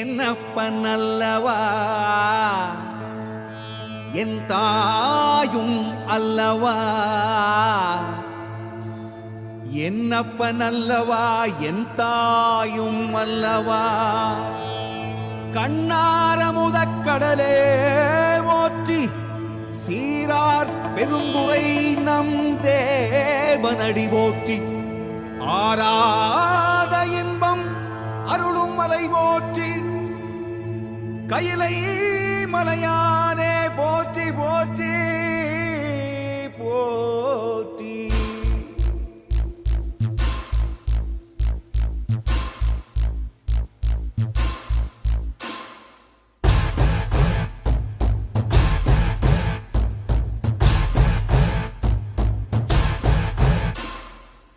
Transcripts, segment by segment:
என்னப்பனல்லவா என் தாயும் அல்லவா, என்னப்பனல்லவா என் தாயும் அல்லவா. கண்ணாரமுதக்கடலே போற்றி சீரார் பெருந்துரை நம் தேவனடி போற்றி. ஆராத இன்பம் அருளும் மலை போற்றி, கையிலை மலையானே போற்றி போற்றி போற்றி.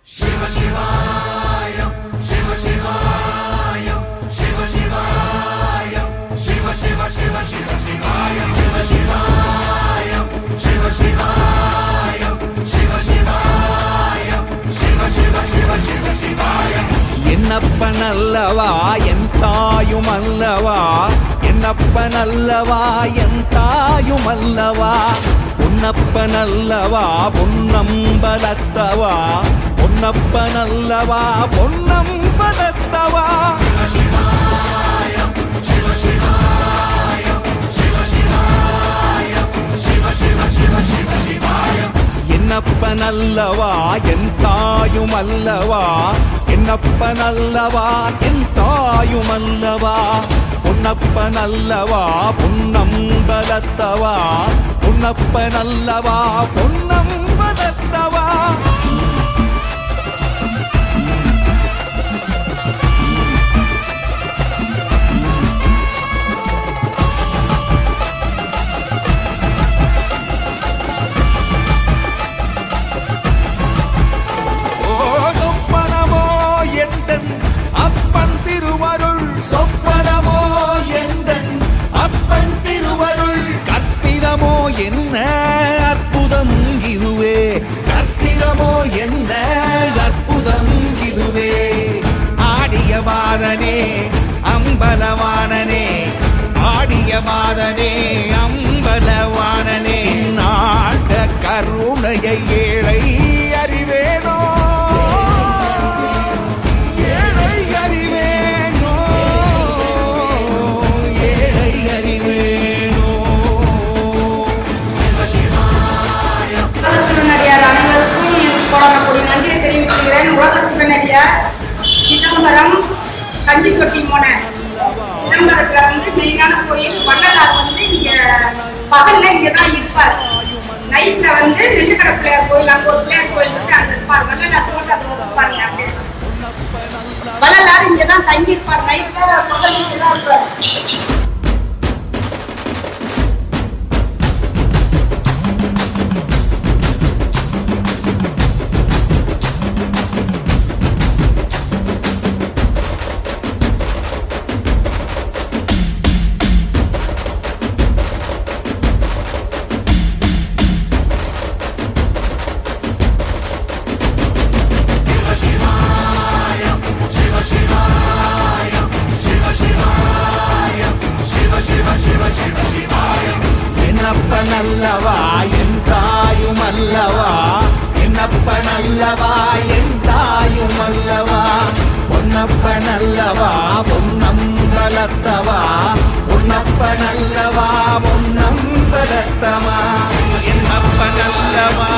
சிவ சிவாய சிவ சிவாய சிவ சிவாய சிவ சிவ சிவ சிவ சிவாய சிவ சிவாய சிவ சிவாய சிவ சிவாய சிவ சிவ சிவ சிவ சிவாய. என்னப்பனல்லவா என் தாயும் அல்லவா, என்னப்பனல்லவா என் தாயும் அல்லவா. பொன்னப்பனல்லவா பொன்னம்பலத்தவா, பொன்னப்பனல்லவா பொன்னம்பலத்தவா. என்னப்பனல்லவா என் தாயும் அல்லவா, என்னப்பனல்லவா என் தாயும் அல்லவா. பொன்னப்பனல்லவா பொன்னம்பலத்தவா, பொன்னப்பனல்லவா பொன்னம்பலத்தவா. என்ன அற்புதம் இதுவே, கற்பிதமோ என்ன அற்புதம் இதுவே. ஆடிய மாதனே அம்பலவானனே, ஆடிய மாதனே அம்பலவானனே. நாட கருணையை ஏழை அறிவேனோ, ஏழை அறிவேனோ, ஏழை அறிவேனோ. நன்றியை தெரிவிக்கிறேன். உலக சிவனடியார் சிதம்பரம் கஞ்சிக்கொட்டி போன சிதம்பரத்துல மெயினான கோயில். வள்ளலார் இங்க பகல்ல இங்கதான் இருப்பார், நைட்ல நெல்லுக்கடை பிள்ளையார் கோயில், அங்க ஒரு பிள்ளையார் கோயில் இருக்கு, அங்க இருப்பார். வள்ளலார் போட்டு அது இருப்பாருங்க. வள்ளலார் இங்கதான் தங்கி இருப்பார், நைட்ல பகல் இங்கதான் இருப்பார். என்னப்பனல்லவா என் தாயும் அல்லவா, என்னப்பனல்லவா என் தாயும் அல்லவா. பொன்னப்பனல்லவா பொன்னம்பலத்தவா, பொன்னப்பனல்லவா பொன்னம்பலத்தவா. என்னப்பனல்லவா